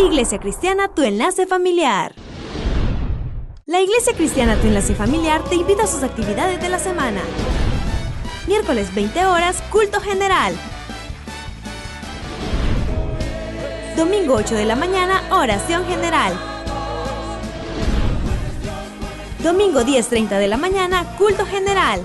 Iglesia Cristiana, tu enlace familiar. La Iglesia Cristiana, tu enlace familiar, te invita a sus actividades de la semana. Miércoles 20 horas, culto general. Domingo 8 de la mañana, oración general. Domingo 10:30 de la mañana, culto general.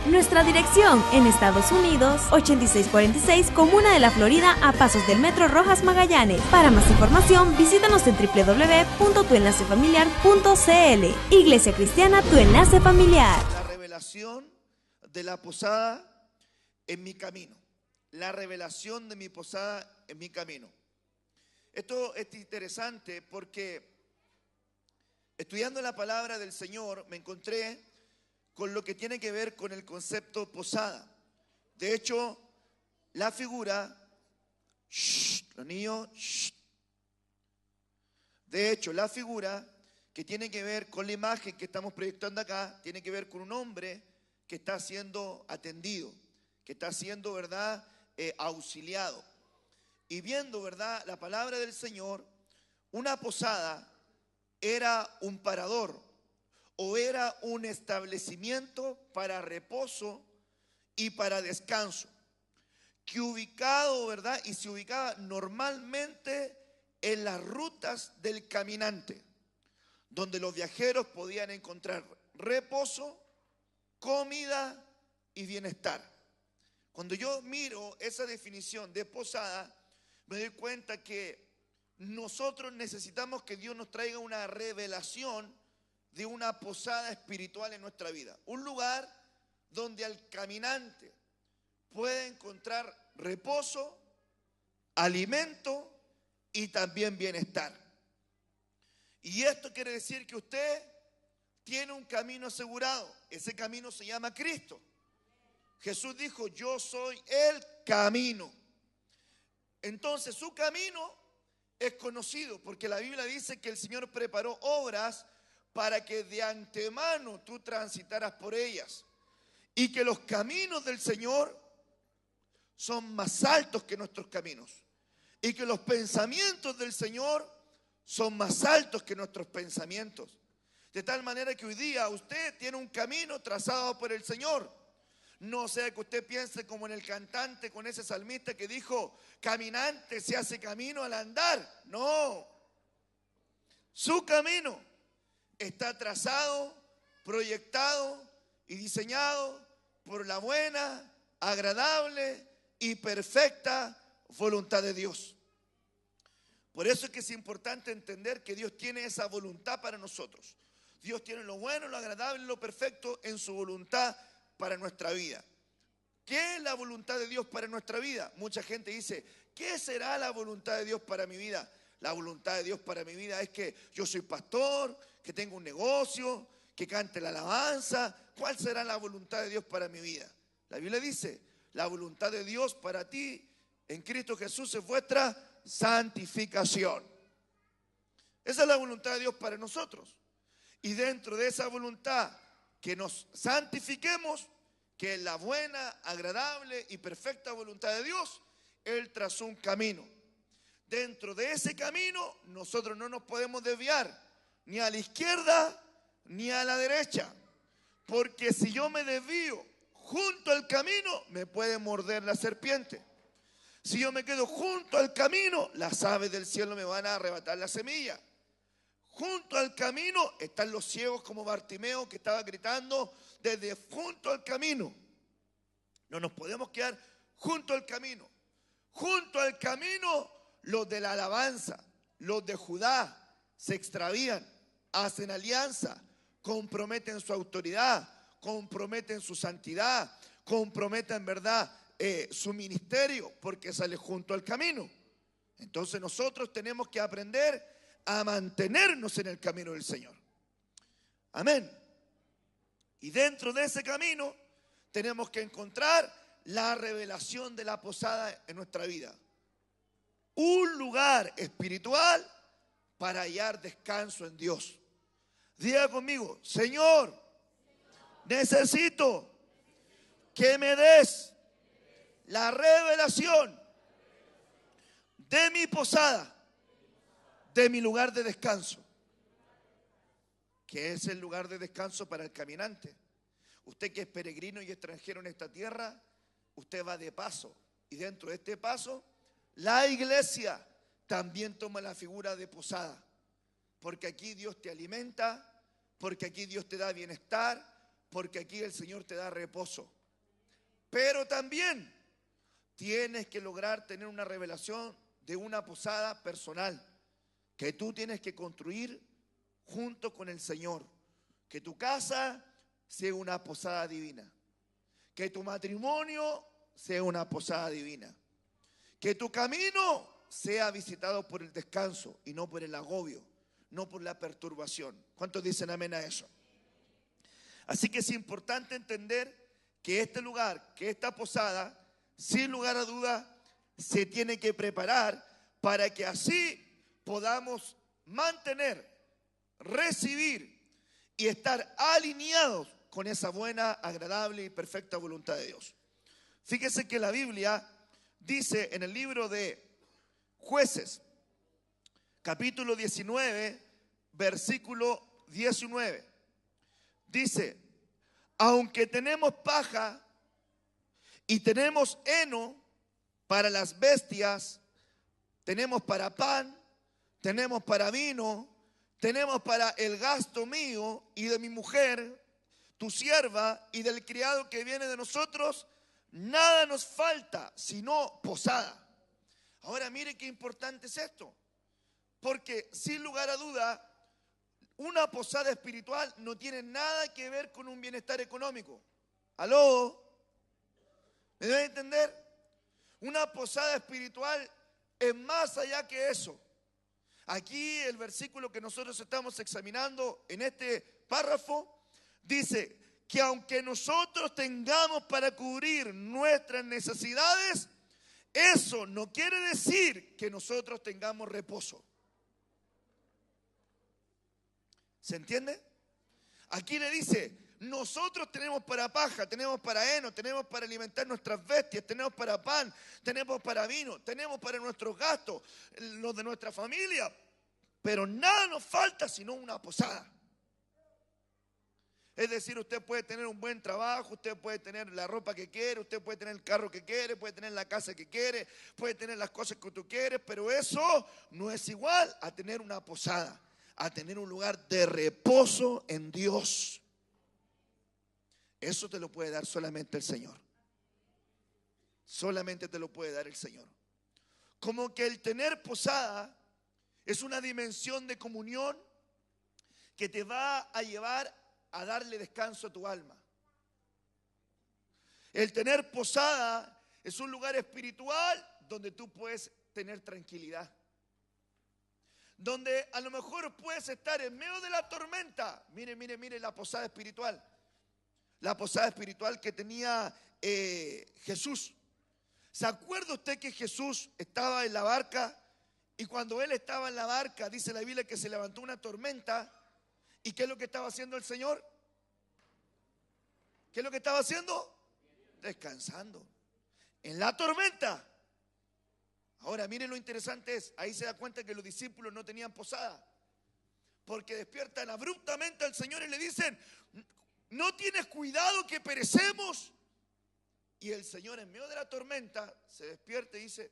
Nuestra dirección en Estados Unidos, 8646 Comuna de la Florida, a pasos del Metro Rojas Magallanes. Para más información, visítanos en www.tuenlacefamiliar.cl. Iglesia Cristiana, tu enlace familiar. La revelación de la posada en mi camino. La revelación de mi posada en mi camino. Esto es interesante porque estudiando la palabra del Señor me encontré con lo que tiene que ver con el concepto posada. De hecho, la figura, los niños, de hecho, la figura que tiene que ver con la imagen que estamos proyectando acá, tiene que ver con un hombre que está siendo atendido, que está siendo, ¿verdad?, auxiliado. Y viendo, ¿verdad?, la palabra del Señor, una posada era un parador, o era un establecimiento para reposo y para descanso, que ubicado, ¿verdad? Y se ubicaba normalmente en las rutas del caminante, donde los viajeros podían encontrar reposo, comida y bienestar. Cuando yo miro esa definición de posada, me doy cuenta que nosotros necesitamos que Dios nos traiga una revelación de una posada espiritual en nuestra vida. Un lugar donde el caminante puede encontrar reposo, alimento y también bienestar. Y esto quiere decir que usted tiene un camino asegurado. Ese camino se llama Cristo. Jesús dijo: yo soy el camino. Entonces su camino es conocido porque la Biblia dice que el Señor preparó obras para que de antemano tú transitaras por ellas, y que los caminos del Señor son más altos que nuestros caminos, y que los pensamientos del Señor son más altos que nuestros pensamientos. De tal manera que hoy día usted tiene un camino trazado por el Señor. No sea que usted piense como en el cantante, con ese salmista que dijo: caminante se hace camino al andar. No, su camino está trazado, proyectado y diseñado por la buena, agradable y perfecta voluntad de Dios. Por eso es que es importante entender que Dios tiene esa voluntad para nosotros. Dios tiene lo bueno, lo agradable y lo perfecto en su voluntad para nuestra vida. ¿Qué es la voluntad de Dios para nuestra vida? Mucha gente dice: ¿qué será la voluntad de Dios para mi vida? La voluntad de Dios para mi vida es que yo soy pastor, que tengo un negocio, que cante la alabanza. ¿Cuál será la voluntad de Dios para mi vida? La Biblia dice: la voluntad de Dios para ti en Cristo Jesús es vuestra santificación. Esa es la voluntad de Dios para nosotros. Y dentro de esa voluntad, que nos santifiquemos, que es la buena, agradable y perfecta voluntad de Dios, Él trazó un camino. Dentro de ese camino nosotros no nos podemos desviar ni a la izquierda ni a la derecha, porque si yo me desvío junto al camino, me puede morder la serpiente. Si yo me quedo junto al camino, las aves del cielo me van a arrebatar la semilla. Junto al camino están los ciegos como Bartimeo, que estaba gritando desde junto al camino. No nos podemos quedar junto al camino. Junto al camino, los de la alabanza, los de Judá, se extravían, hacen alianza, comprometen su autoridad, comprometen su santidad, comprometen, ¿verdad?, su ministerio, porque sale junto al camino. Entonces nosotros tenemos que aprender a mantenernos en el camino del Señor. Amén. Y dentro de ese camino tenemos que encontrar la revelación de la posada en nuestra vida. Un lugar espiritual para hallar descanso en Dios. Diga conmigo: Señor, necesito que me des la revelación de mi posada, de mi lugar de descanso, que es el lugar de descanso para el caminante. Usted que es peregrino y extranjero en esta tierra, usted va de paso. Y dentro de este paso, la iglesia también toma la figura de posada. Porque aquí Dios te alimenta, porque aquí Dios te da bienestar, porque aquí el Señor te da reposo. Pero también tienes que lograr tener una revelación de una posada personal que tú tienes que construir junto con el Señor. Que tu casa sea una posada divina. Que tu matrimonio sea una posada divina. Que tu camino sea visitado por el descanso y no por el agobio, no por la perturbación. ¿Cuántos dicen amén a eso? Así que es importante entender que este lugar, que esta posada, sin lugar a duda, se tiene que preparar para que así podamos mantener, recibir y estar alineados con esa buena, agradable y perfecta voluntad de Dios. Fíjese que la Biblia dice en el libro de Jueces, capítulo 19, versículo 19, dice: aunque tenemos paja y tenemos heno para las bestias, tenemos para pan, tenemos para vino, tenemos para el gasto mío y de mi mujer, tu sierva, y del criado que viene de nosotros, nada nos falta sino posada. Ahora mire qué importante es esto, porque sin lugar a duda, una posada espiritual no tiene nada que ver con un bienestar económico. ¿Aló? ¿Me deben entender? Una posada espiritual es más allá que eso. Aquí el versículo que nosotros estamos examinando en este párrafo dice que aunque nosotros tengamos para cubrir nuestras necesidades, eso no quiere decir que nosotros tengamos reposo. ¿Se entiende? Aquí le dice: nosotros tenemos para paja, tenemos para heno, tenemos para alimentar nuestras bestias, tenemos para pan, tenemos para vino, tenemos para nuestros gastos, los de nuestra familia, pero nada nos falta sino una posada. Es decir, usted puede tener un buen trabajo, usted puede tener la ropa que quiere, usted puede tener el carro que quiere, puede tener la casa que quiere, puede tener las cosas que tú quieres, pero eso no es igual a tener una posada, a tener un lugar de reposo en Dios. Eso te lo puede dar solamente el Señor. Solamente te lo puede dar el Señor. Como que el tener posada es una dimensión de comunión que te va a llevar a darle descanso a tu alma. El tener posada es un lugar espiritual donde tú puedes tener tranquilidad. Donde a lo mejor puedes estar en medio de la tormenta. Mire la posada espiritual. La posada espiritual que tenía Jesús. ¿Se acuerda usted que Jesús estaba en la barca? Y cuando Él estaba en la barca, dice la Biblia que se levantó una tormenta. ¿Y qué es lo que estaba haciendo el Señor? ¿Qué es lo que estaba haciendo? Descansando en la tormenta. Ahora miren lo interesante es, ahí se da cuenta que los discípulos no tenían posada, porque despiertan abruptamente al Señor y le dicen: ¿no tienes cuidado que perecemos? Y el Señor en medio de la tormenta se despierta y dice: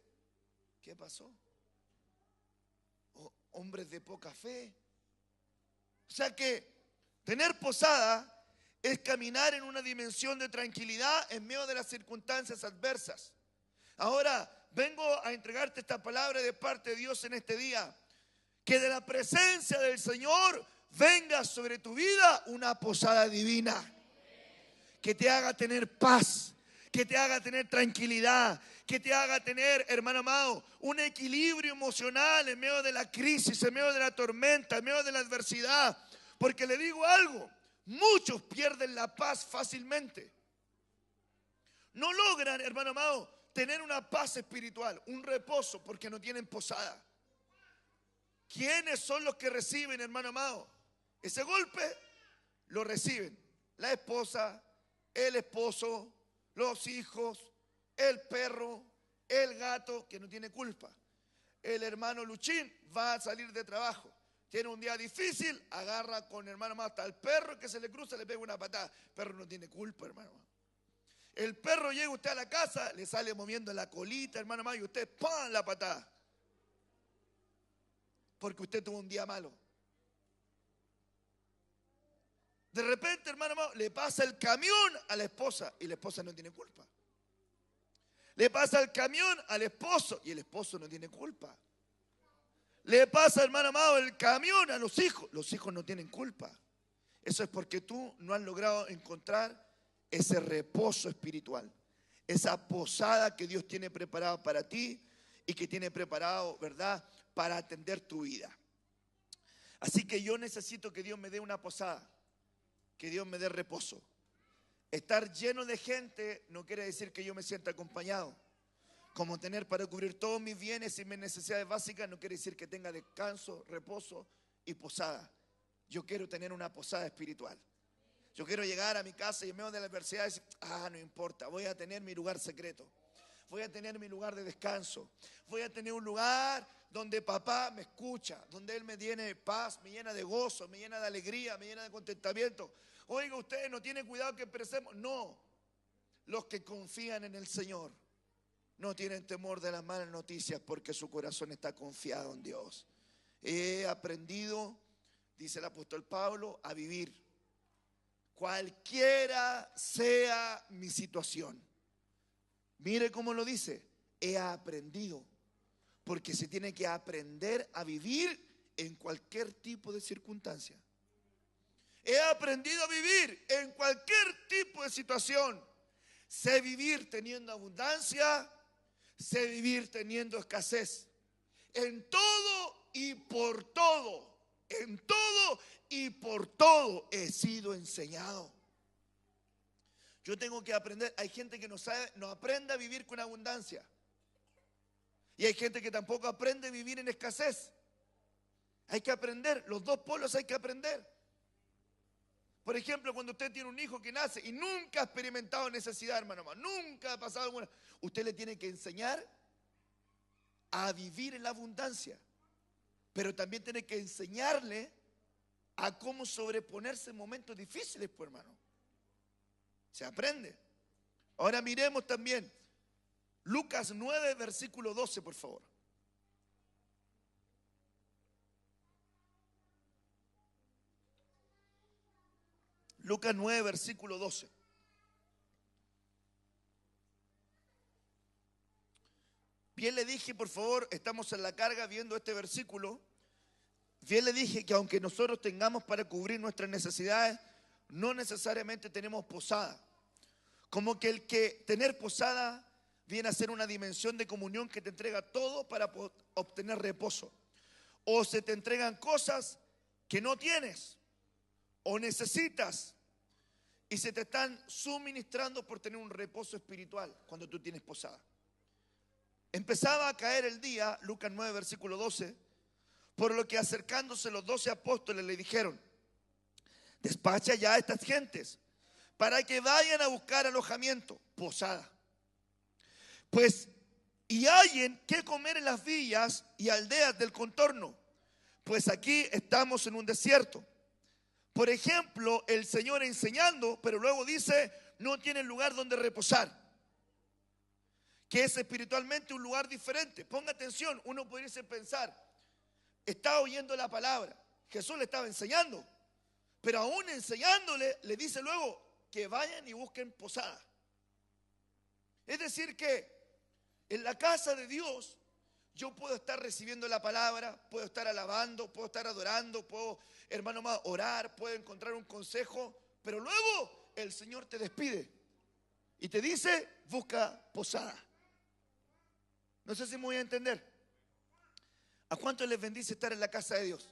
¿qué pasó? Oh, hombres de poca fe. O sea que tener posada es caminar en una dimensión de tranquilidad en medio de las circunstancias adversas. Ahora vengo a entregarte esta palabra de parte de Dios en este día. Que de la presencia del Señor venga sobre tu vida una posada divina. Que te haga tener paz, que te haga tener tranquilidad, que te haga tener, hermano amado, un equilibrio emocional en medio de la crisis, en medio de la tormenta, en medio de la adversidad. Porque le digo algo, muchos pierden la paz fácilmente. No logran, hermano amado, tener una paz espiritual, un reposo, porque no tienen posada. ¿Quiénes son los que reciben, hermano amado? Ese golpe lo reciben la esposa, el esposo, los hijos, el perro, el gato, que no tiene culpa. el hermano Luchín va a salir de trabajo. Tiene un día difícil, agarra con hermano más hasta el perro que se le cruza, le pega una patada. El perro no tiene culpa, hermano. El perro llega usted a la casa, le sale moviendo la colita, hermano más, y usted ¡pam! La patada. Porque usted tuvo un día malo. De repente, hermano más, le pasa el camión a la esposa y la esposa no tiene culpa. Le pasa el camión al esposo y el esposo no tiene culpa. Le pasa, hermano amado, el camión a los hijos no tienen culpa. Eso es porque tú no has logrado encontrar ese reposo espiritual, esa posada que Dios tiene preparado para ti y que tiene preparado, ¿verdad?, para atender tu vida. Así que yo necesito que Dios me dé una posada, que Dios me dé reposo. Estar lleno de gente no quiere decir que yo me sienta acompañado. Como tener para cubrir todos mis bienes y mis necesidades básicas no quiere decir que tenga descanso, reposo y posada. Yo quiero tener una posada espiritual. Yo quiero llegar a mi casa y en medio de la adversidad decir, no importa, voy a tener mi lugar secreto. Voy a tener mi lugar de descanso. Voy a tener un lugar donde papá me escucha, donde Él me tiene paz, me llena de gozo, me llena de alegría, me llena de contentamiento. Oiga, ustedes no tienen cuidado que expresemos. No, los que confían en el Señor no tienen temor de las malas noticias porque su corazón está confiado en Dios. He aprendido, dice el apóstol Pablo, a vivir cualquiera sea mi situación. Mire cómo lo dice, he aprendido, porque se tiene que aprender a vivir en cualquier tipo de circunstancia. He aprendido a vivir en cualquier tipo de situación. Sé vivir teniendo abundancia, sé vivir teniendo escasez. En todo y por todo, en todo y por todo he sido enseñado. Yo tengo que aprender. Hay gente que no aprende a vivir con abundancia. Y hay gente que tampoco aprende a vivir en escasez. Hay que aprender, los dos polos hay que aprender. Por ejemplo, cuando usted tiene un hijo que nace y nunca ha experimentado necesidad, hermano, nunca ha pasado alguna, usted le tiene que enseñar a vivir en la abundancia. Pero también tiene que enseñarle a cómo sobreponerse en momentos difíciles, pues, hermano. Se aprende. Ahora miremos también Lucas 9, versículo 12, por favor. Lucas 9, versículo 12. Bien le dije, por favor, estamos en la carga viendo este versículo. Bien le dije que aunque nosotros tengamos para cubrir nuestras necesidades, no necesariamente tenemos posada. Como que tener posada viene a ser una dimensión de comunión que te entrega todo para obtener reposo. O se te entregan cosas que no tienes o necesitas y se te están suministrando por tener un reposo espiritual cuando tú tienes posada. Empezaba a caer el día, Lucas 9, versículo 12, por lo que acercándose los 12 apóstoles le dijeron, despacha ya a estas gentes para que vayan a buscar alojamiento, posada. Pues, y hallen qué comer en las villas y aldeas del contorno, pues aquí estamos en un desierto. Por ejemplo, el Señor enseñando, pero luego dice, no tienen lugar donde reposar, que es espiritualmente un lugar diferente. Ponga atención, uno podría pensar, está oyendo la palabra, Jesús le estaba enseñando, pero aún enseñándole, le dice luego que vayan y busquen posada. Es decir que en la casa de Dios yo puedo estar recibiendo la palabra, puedo estar alabando, puedo estar adorando, puedo, hermano más, orar, puedo encontrar un consejo, pero luego el Señor te despide y te dice, busca posada. No sé si me voy a entender. ¿A cuántos les bendice estar en la casa de Dios?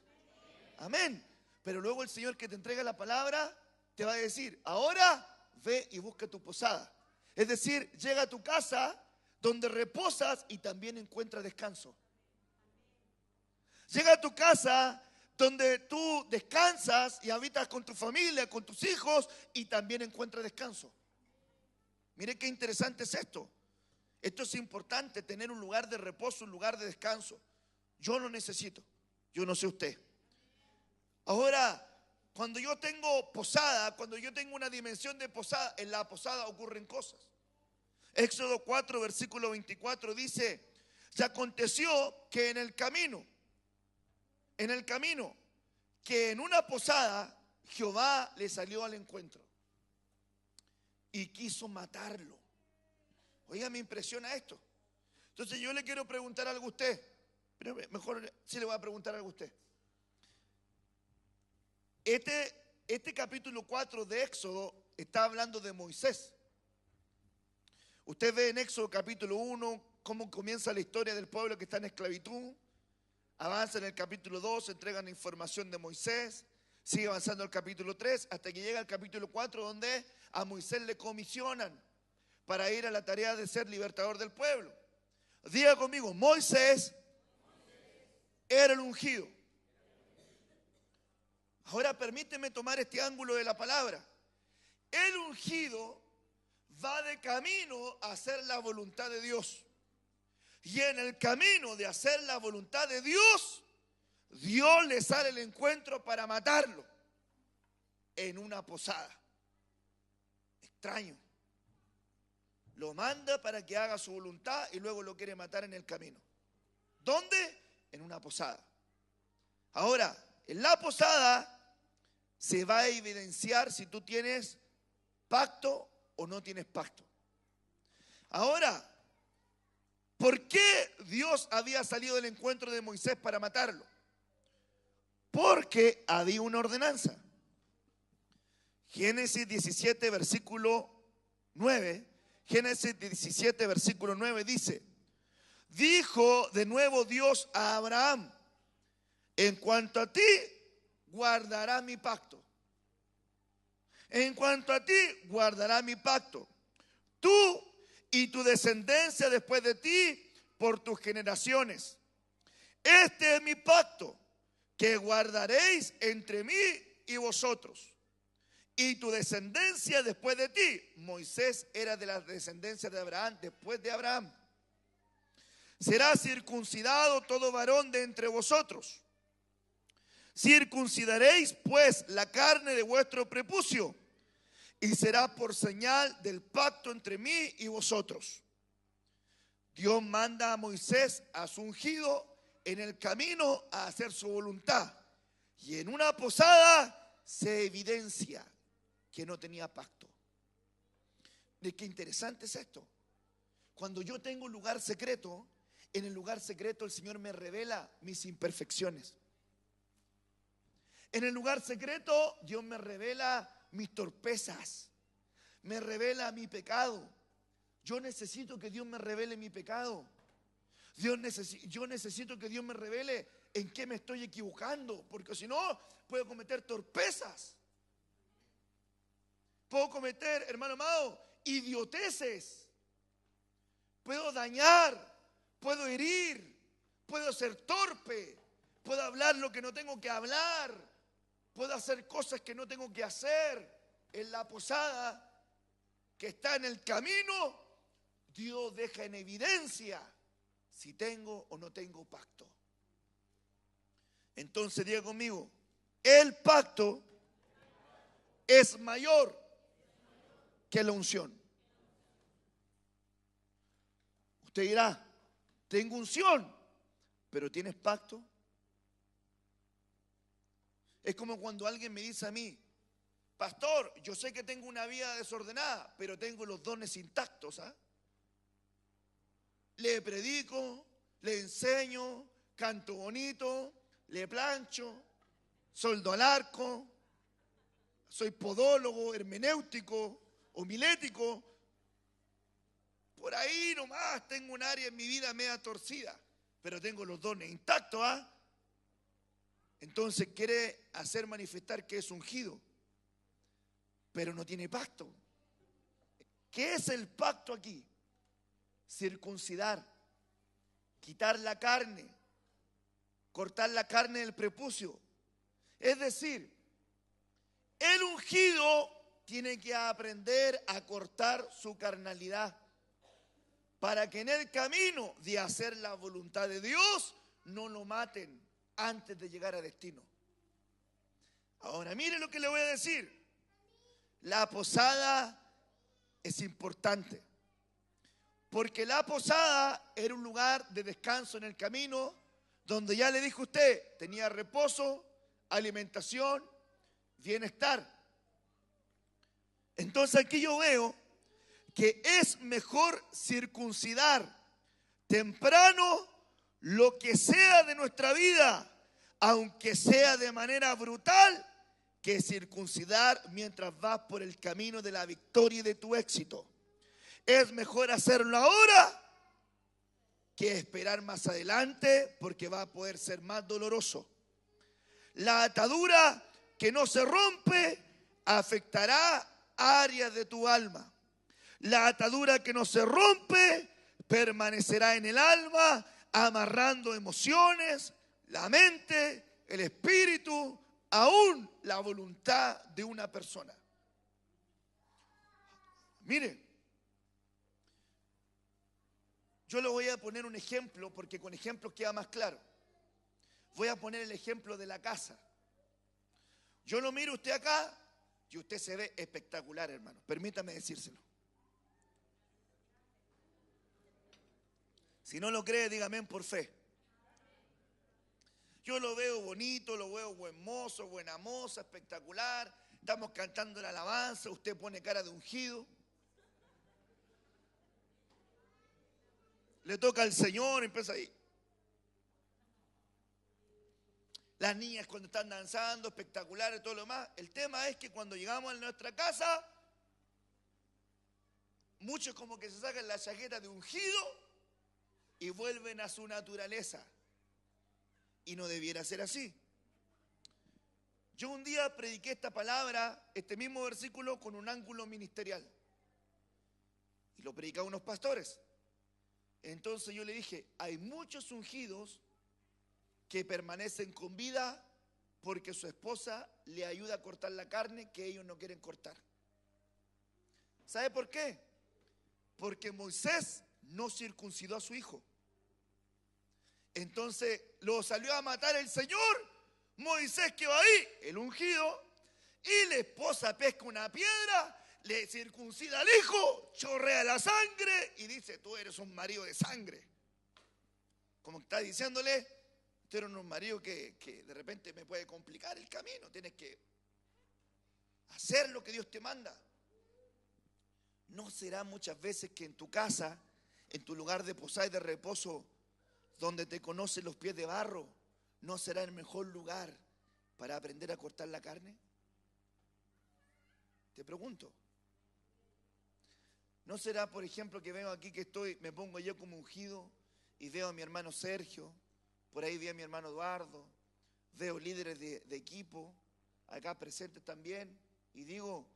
Amén. Pero luego el Señor que te entrega la palabra te va a decir, ahora ve y busca tu posada. Es decir, llega a tu casa donde reposas y también encuentras descanso. Llega a tu casa donde tú descansas y habitas con tu familia, con tus hijos y también encuentras descanso. Mire qué interesante es esto. Esto es importante, tener un lugar de reposo, un lugar de descanso. Yo lo necesito. Yo no sé usted. Ahora, cuando yo tengo posada, cuando yo tengo una dimensión de posada, en la posada ocurren cosas. Éxodo 4, versículo 24 dice: se aconteció que en el camino, que en una posada Jehová le salió al encuentro y quiso matarlo. Oiga, me impresiona esto. Entonces yo le quiero preguntar algo a usted, pero mejor sí le voy a preguntar algo a usted. Este capítulo 4 de Éxodo está hablando de Moisés. Usted ve en Éxodo capítulo 1 cómo comienza la historia del pueblo que está en esclavitud. Avanza en el capítulo 2, entregan información de Moisés. Sigue avanzando el capítulo 3 hasta que llega al capítulo 4, donde a Moisés le comisionan para ir a la tarea de ser libertador del pueblo. Diga conmigo: Moisés era el ungido. Ahora permíteme tomar este ángulo de la palabra. El ungido va de camino a hacer la voluntad de Dios. Y en el camino de hacer la voluntad de Dios, Dios le sale al encuentro para matarlo en una posada. Extraño. Lo manda para que haga su voluntad y luego lo quiere matar en el camino. ¿Dónde? En una posada. Ahora, en la posada se va a evidenciar si tú tienes pacto o no tienes pacto. Ahora, ¿por qué Dios había salido del encuentro de Moisés para matarlo? Porque había una ordenanza. Génesis 17, versículo 9. Génesis 17, versículo 9 dice: dijo de nuevo Dios a Abraham: en cuanto a ti, guardará mi pacto. En cuanto a ti, guardará mi pacto. Tú y tu descendencia después de ti por tus generaciones. Este es mi pacto que guardaréis entre mí y vosotros y tu descendencia después de ti. Moisés era de la descendencia de Abraham, después de Abraham. Será circuncidado todo varón de entre vosotros. Circuncidaréis pues la carne de vuestro prepucio, y será por señal del pacto entre mí y vosotros. Dios manda a Moisés, a su ungido, en el camino a hacer su voluntad. Y en una posada se evidencia que no tenía pacto. ¿De qué interesante es esto? Cuando yo tengo un lugar secreto, en el lugar secreto el Señor me revela mis imperfecciones. En el lugar secreto Dios me revela mis torpezas, me revela mi pecado. Yo necesito que Dios me revele mi pecado. Yo necesito que Dios me revele en qué me estoy equivocando, porque si no, puedo cometer torpezas. Puedo cometer, hermano amado, idioteces. Puedo dañar, puedo herir, puedo ser torpe, puedo hablar lo que no tengo que hablar. Puedo hacer cosas que no tengo que hacer. En la posada que está en el camino, Dios deja en evidencia si tengo o no tengo pacto. Entonces diga conmigo: el pacto es mayor que la unción. Usted dirá: tengo unción, pero ¿tienes pacto? Es como cuando alguien me dice a mí: pastor, yo sé que tengo una vida desordenada, pero tengo los dones intactos. Le predico, le enseño, canto bonito, le plancho, soldo al arco, soy podólogo, hermenéutico, homilético. Por ahí nomás tengo un área en mi vida media torcida, pero tengo los dones intactos. Entonces quiere hacer manifestar que es ungido, pero no tiene pacto. ¿Qué es el pacto aquí? Circuncidar, quitar la carne, cortar la carne del prepucio. Es decir, el ungido tiene que aprender a cortar su carnalidad para que en el camino de hacer la voluntad de Dios no lo maten antes de llegar a destino. Ahora, mire lo que le voy a decir. La posada es importante, porque la posada era un lugar de descanso en el camino, donde ya le dijo usted, tenía reposo, alimentación, bienestar. Entonces aquí yo veo que es mejor circuncidar temprano lo que sea de nuestra vida, aunque sea de manera brutal, que circuncidar mientras vas por el camino de la victoria y de tu éxito. Es mejor hacerlo ahora que esperar más adelante, porque va a poder ser más doloroso. La atadura que no se rompe afectará áreas de tu alma. La atadura que no se rompe permanecerá en el alma, amarrando emociones, la mente, el espíritu, aún la voluntad de una persona. Mire, yo le voy a poner un ejemplo, porque con ejemplos queda más claro. Voy a poner el ejemplo de la casa. Yo lo miro a usted acá y usted se ve espectacular, hermano. Permítame decírselo. Si no lo cree, dígame por fe. Yo lo veo bonito, lo veo buen mozo, buena moza, espectacular. Estamos cantando la alabanza, usted pone cara de ungido. Le toca al Señor, empieza ahí. Las niñas cuando están danzando, espectaculares, todo lo demás. El tema es que cuando llegamos a nuestra casa, muchos como que se sacan la chaqueta de ungido y vuelven a su naturaleza. Y no debiera ser así. Yo un día prediqué esta palabra, este mismo versículo, con un ángulo ministerial. Y lo predicaban unos pastores. Entonces yo le dije, hay muchos ungidos que permanecen con vida porque su esposa le ayuda a cortar la carne que ellos no quieren cortar. ¿Sabe por qué? Porque Moisés no circuncidó a su hijo. Entonces lo salió a matar el Señor. Moisés quedó ahí, el ungido, y la esposa pesca una piedra, le circuncida al hijo, chorrea la sangre y dice, tú eres un marido de sangre. Como está diciéndole, tú eres un marido que de repente me puede complicar el camino. Tienes que hacer lo que Dios te manda. ¿No será muchas veces que en tu casa, en tu lugar de posada y de reposo, donde te conocen los pies de barro, no será el mejor lugar para aprender a cortar la carne? Te pregunto. ¿No será, por ejemplo, que veo aquí que me pongo yo como ungido y veo a mi hermano Sergio, por ahí veo a mi hermano Eduardo, veo líderes de equipo, acá presentes también, y digo,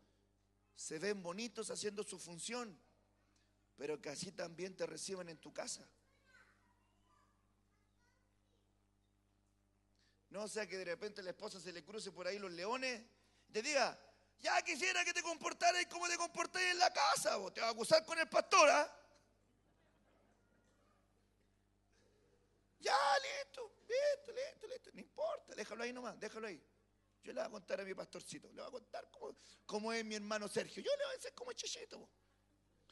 se ven bonitos haciendo su función, pero que así también te reciban en tu casa? No sea que de repente la esposa se le cruce por ahí los leones y te diga, ya quisiera que te comportaras como te comportas en la casa, vos te vas a acusar con el pastor, ¿ah? Ya, listo, no importa, déjalo ahí nomás, déjalo ahí. Yo le voy a contar a mi pastorcito, le voy a contar cómo es mi hermano Sergio. Yo le voy a decir como Chichito, vos.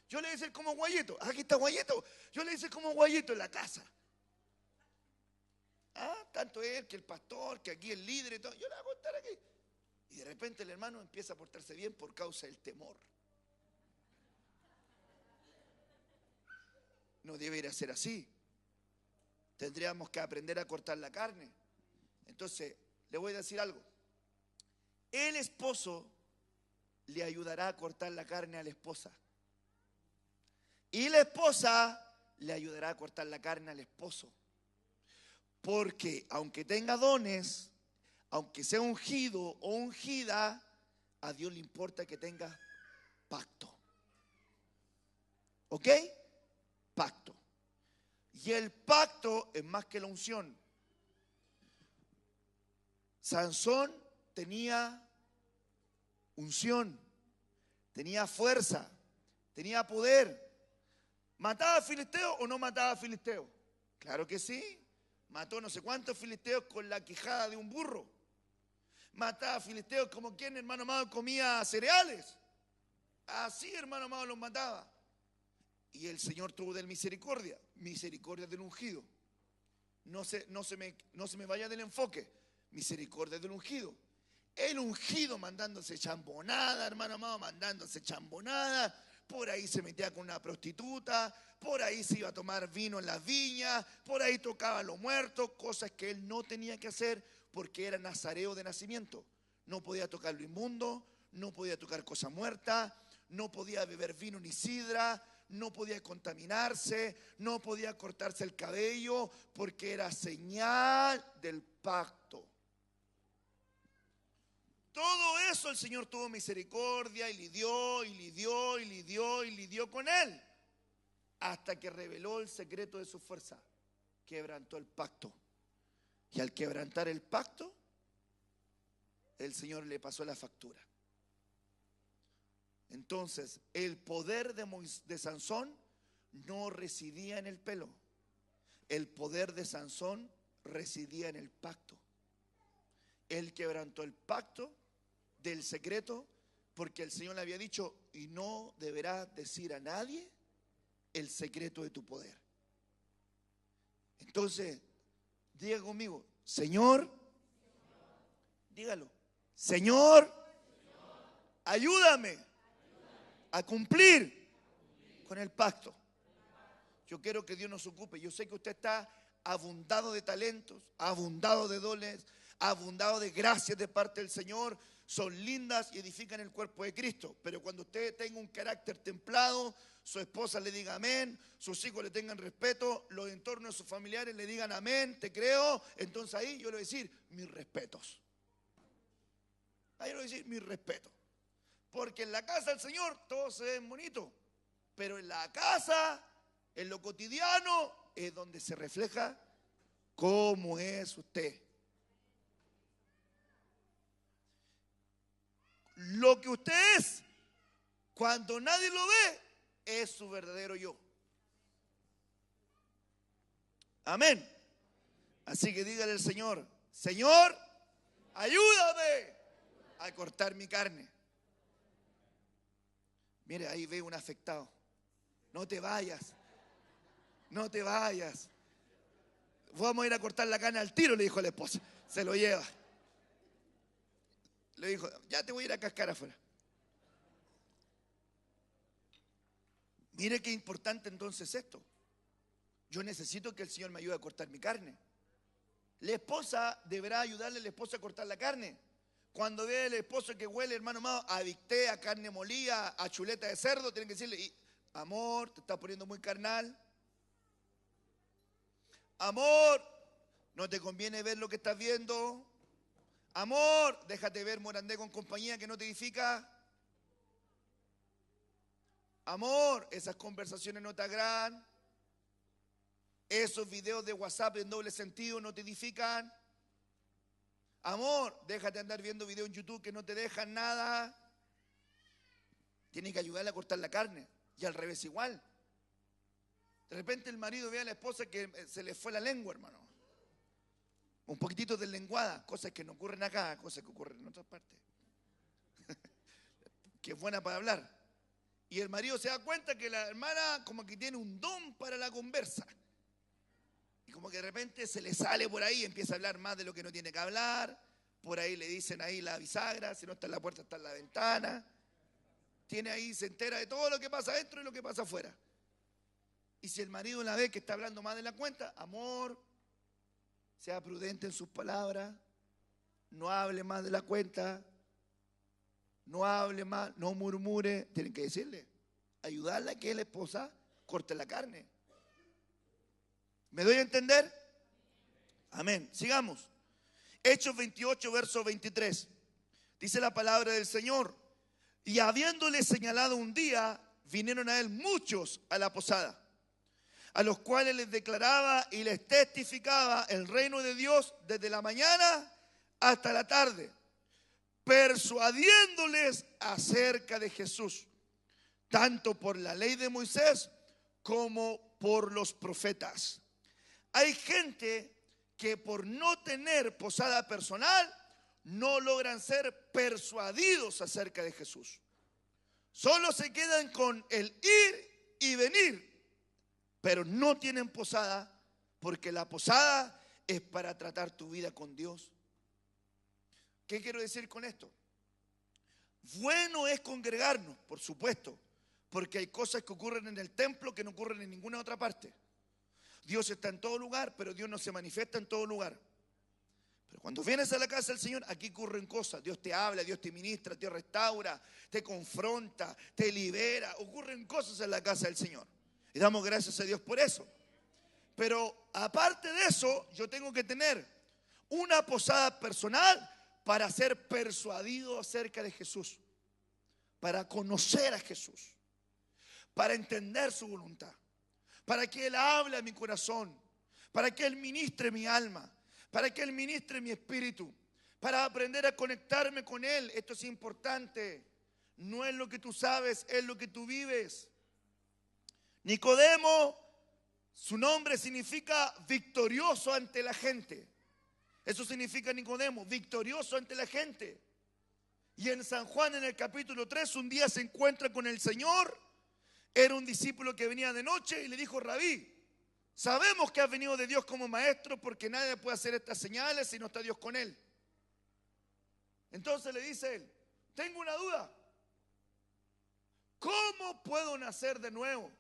Yo le voy a decir como Guayito. Aquí está Guayito. Yo le voy a decir como Guayito en la casa. Tanto él que el pastor, que aquí el líder y todo. Yo le voy a contar aquí. Y de repente el hermano empieza a portarse bien por causa del temor. No debería ser así. Tendríamos que aprender a cortar la carne. Entonces, le voy a decir algo. El esposo le ayudará a cortar la carne a la esposa. Y la esposa le ayudará a cortar la carne al esposo. Porque aunque tenga dones, aunque sea ungido o ungida, a Dios le importa que tenga pacto. ¿Ok? Pacto. Y el pacto es más que la unción. Sansón tenía unción, tenía fuerza, tenía poder. ¿Mataba a filisteo o no mataba a filisteo? Claro que sí. Mató no sé cuántos filisteos con la quijada de un burro. Mataba filisteos como quien, hermano amado, comía cereales. Así, hermano amado, los mataba. Y el Señor tuvo de él misericordia. Misericordia del ungido. No se me vaya del enfoque. Misericordia del ungido. El ungido mandándose chambonada, hermano amado, mandándose chambonada. Por ahí se metía con una prostituta. Por ahí se iba a tomar vino en las viñas. Por ahí tocaba a los muertos. Cosas que él no tenía que hacer porque era nazareo de nacimiento. No podía tocar lo inmundo. No podía tocar cosas muertas. No podía beber vino ni sidra. No podía contaminarse, no podía cortarse el cabello porque era señal del pacto. Todo eso el Señor tuvo misericordia y lidió con él hasta que reveló el secreto de su fuerza. Quebrantó el pacto. Y al quebrantar el pacto, el Señor le pasó la factura. Entonces, el poder de Sansón no residía en el pelo. El poder de Sansón residía en el pacto. Él quebrantó el pacto del secreto porque el Señor le había dicho: y no deberás decir a nadie el secreto de tu poder. Entonces, diga conmigo: Señor, dígalo, Señor, ayúdame a cumplir con el pacto. Yo quiero que Dios nos ocupe. Yo sé que usted está abundado de talentos, abundado de dones, abundado de gracias de parte del Señor. Son lindas y edifican el cuerpo de Cristo. Pero cuando usted tenga un carácter templado, su esposa le diga amén, sus hijos le tengan respeto, los entornos de sus familiares le digan amén, te creo, entonces ahí yo le voy a decir mis respetos. Ahí le voy a decir mis respetos. Porque en la casa del Señor todo se ve bonito, pero en la casa, en lo cotidiano, es donde se refleja cómo es usted. Lo que usted es, cuando nadie lo ve, es su verdadero yo. Amén. Así que dígale al Señor: Señor, ayúdame a cortar mi carne. Mire, ahí ve un afectado. No te vayas. No te vayas. Vamos a ir a cortar la carne al tiro, le dijo la esposa. Se lo lleva. Le dijo: ya te voy a ir a cascar afuera. Mire qué importante entonces esto. Yo necesito que el Señor me ayude a cortar mi carne. La esposa deberá ayudarle al esposo a cortar la carne. Cuando ve el esposo que huele, hermano amado, a bistec, a carne molida, a chuleta de cerdo, tienen que decirle: amor, te estás poniendo muy carnal. Amor, no te conviene ver lo que estás viendo. Amor, déjate ver morandé con compañía que no te edifica. Amor, esas conversaciones no te agradan. Esos videos de WhatsApp en doble sentido no te edifican. Amor, déjate andar viendo videos en YouTube que no te dejan nada. Tienes que ayudarle a cortar la carne. Y al revés igual. De repente el marido ve a la esposa que se le fue la lengua, hermano. Un poquitito de lenguada. Cosas que no ocurren acá, cosas que ocurren en otras partes. Que es buena para hablar. Y el marido se da cuenta que la hermana como que tiene un don para la conversa. Y como que de repente se le sale por ahí, empieza a hablar más de lo que no tiene que hablar. Por ahí le dicen ahí la bisagra, si no está en la puerta está en la ventana. Tiene ahí, se entera de todo lo que pasa adentro y lo que pasa afuera. Y si el marido la ve que está hablando más de la cuenta: amor, sea prudente en sus palabras, no hable más de la cuenta, no hable más, no murmure. Tienen que decirle, ayudarla a que la esposa corte la carne. ¿Me doy a entender? Amén. Sigamos. Hechos 28, verso 23. Dice la palabra del Señor: y habiéndole señalado un día, vinieron a él muchos a la posada, a los cuales les declaraba y les testificaba el reino de Dios desde la mañana hasta la tarde, persuadiéndoles acerca de Jesús, tanto por la ley de Moisés como por los profetas. Hay gente que por no tener posada personal no logran ser persuadidos acerca de Jesús. Solo se quedan con el ir y venir, pero no tienen posada, porque la posada es para tratar tu vida con Dios. ¿Qué quiero decir con esto? Bueno es congregarnos, por supuesto, porque hay cosas que ocurren en el templo que no ocurren en ninguna otra parte. Dios está en todo lugar, pero Dios no se manifiesta en todo lugar. Pero cuando vienes a la casa del Señor, aquí ocurren cosas. Dios te habla, Dios te ministra, te restaura, te confronta, te libera. Ocurren cosas en la casa del Señor. Y damos gracias a Dios por eso. Pero aparte de eso, yo tengo que tener una posada personal para ser persuadido acerca de Jesús, para conocer a Jesús, para entender su voluntad, para que Él hable a mi corazón, para que Él ministre mi alma, para que Él ministre mi espíritu, para aprender a conectarme con Él. Esto es importante. No es lo que tú sabes, es lo que tú vives. Nicodemo, su nombre significa victorioso ante la gente. Eso significa Nicodemo, victorioso ante la gente. Y en San Juan, en el capítulo 3, un día se encuentra con el Señor. Era un discípulo que venía de noche y le dijo: Rabí, sabemos que has venido de Dios como maestro, porque nadie puede hacer estas señales si no está Dios con él. Entonces le dice él: tengo una duda. ¿Cómo puedo nacer de nuevo?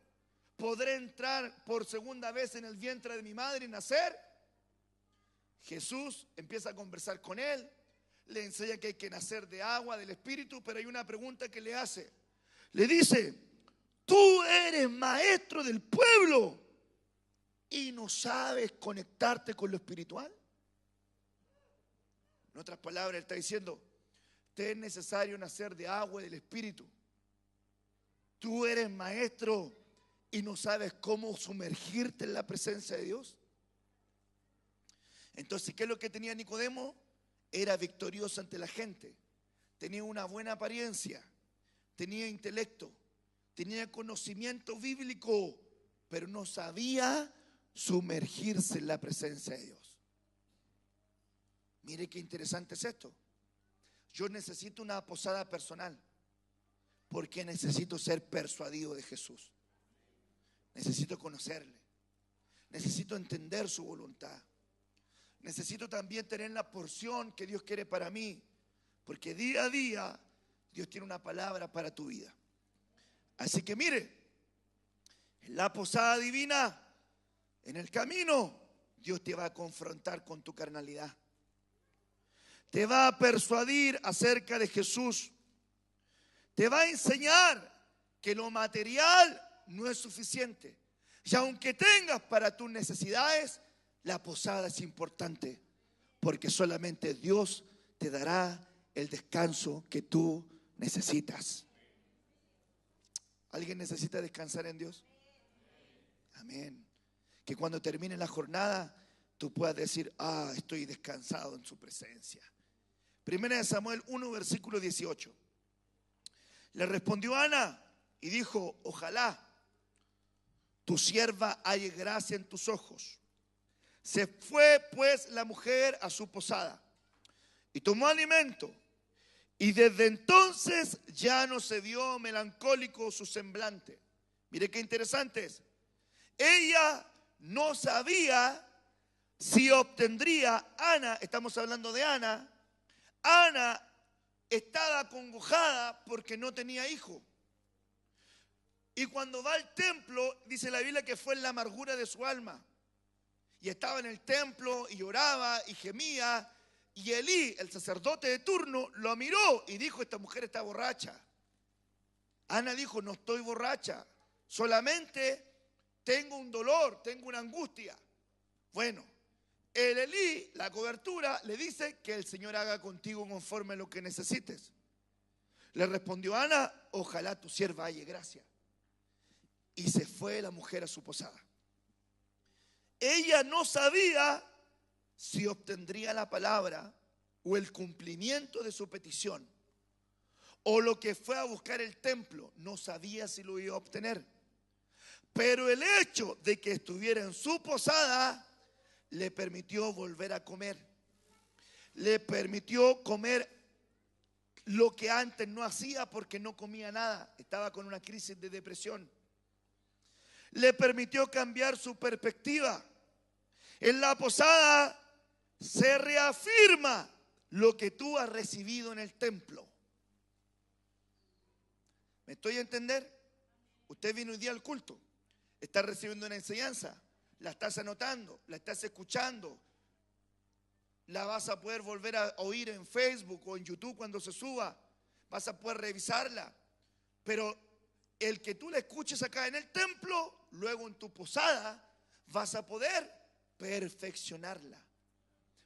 ¿Podré entrar por segunda vez en el vientre de mi madre y nacer? Jesús empieza a conversar con él, le enseña que hay que nacer de agua, del Espíritu, pero hay una pregunta que le hace. Le dice: tú eres maestro del pueblo y no sabes conectarte con lo espiritual. En otras palabras, él está diciendo: te es necesario nacer de agua y del Espíritu. Tú eres maestro y no sabes cómo sumergirte en la presencia de Dios. Entonces, ¿qué es lo que tenía Nicodemo? Era victorioso ante la gente, tenía una buena apariencia, tenía intelecto, tenía conocimiento bíblico, pero no sabía sumergirse en la presencia de Dios. Mire qué interesante es esto. Yo necesito una posada personal porque necesito ser persuadido de Jesús. Necesito conocerle, necesito entender su voluntad. Necesito también tener la porción que Dios quiere para mí, porque día a día Dios tiene una palabra para tu vida. Así que mire, en la posada divina, en el camino, Dios te va a confrontar con tu carnalidad. Te va a persuadir acerca de Jesús. Te va a enseñar que lo material no es suficiente. Y aunque tengas para tus necesidades, la posada es importante, porque solamente Dios te dará el descanso que tú necesitas. ¿Alguien necesita descansar en Dios? Amén. Que cuando termine la jornada tú puedas decir: estoy descansado en su presencia. Primera de Samuel 1, versículo 18. Le respondió Ana y dijo: ojalá tu sierva halle gracia en tus ojos. Se fue pues la mujer a su posada y tomó alimento, y desde entonces ya no se vio melancólico su semblante. Mire qué interesante es. Ella no sabía si obtendría. Ana, estamos hablando de Ana. Ana estaba acongojada porque no tenía hijo. Y cuando va al templo, dice la Biblia que fue en la amargura de su alma. Y estaba en el templo y lloraba y gemía. Y Elí, el sacerdote de turno, lo miró y dijo: esta mujer está borracha. Ana dijo: no estoy borracha, solamente tengo un dolor, tengo una angustia. Bueno, el Elí, la cobertura, le dice: que el Señor haga contigo conforme a lo que necesites. Le respondió Ana: ojalá tu sierva halle gracia. Y se fue la mujer a su posada. Ella no sabía si obtendría la palabra o el cumplimiento de su petición, o lo que fue a buscar el templo. No sabía si lo iba a obtener. Pero el hecho de que estuviera en su posada le permitió volver a comer. Le permitió comer lo que antes no hacía porque no comía nada. Estaba con una crisis de depresión. Le permitió cambiar su perspectiva. En la posada se reafirma lo que tú has recibido en el templo. ¿Me estoy a entender? Usted vino hoy día al culto. Está recibiendo una enseñanza. La estás anotando, la estás escuchando. La vas a poder volver a oír en Facebook o en YouTube cuando se suba. Vas a poder revisarla. Pero el que tú la escuches acá en el templo, luego en tu posada, vas a poder perfeccionarla.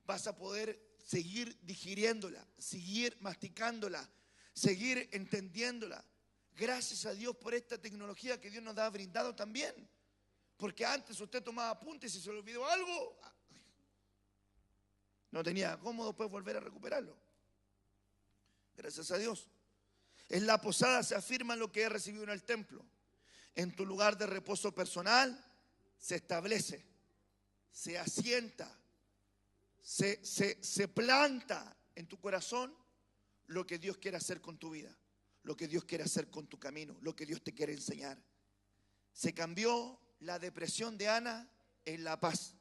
Vas a poder seguir digiriéndola, seguir masticándola, seguir entendiéndola. Gracias a Dios por esta tecnología que Dios nos ha brindado también. Porque antes usted tomaba apuntes y se le olvidó algo, no tenía cómo después volver a recuperarlo. Gracias a Dios. En la posada se afirma lo que he recibido en el templo. En tu lugar de reposo personal se establece, se asienta, se planta en tu corazón lo que Dios quiere hacer con tu vida, lo que Dios quiere hacer con tu camino, lo que Dios te quiere enseñar. Se cambió la depresión de Ana en la paz,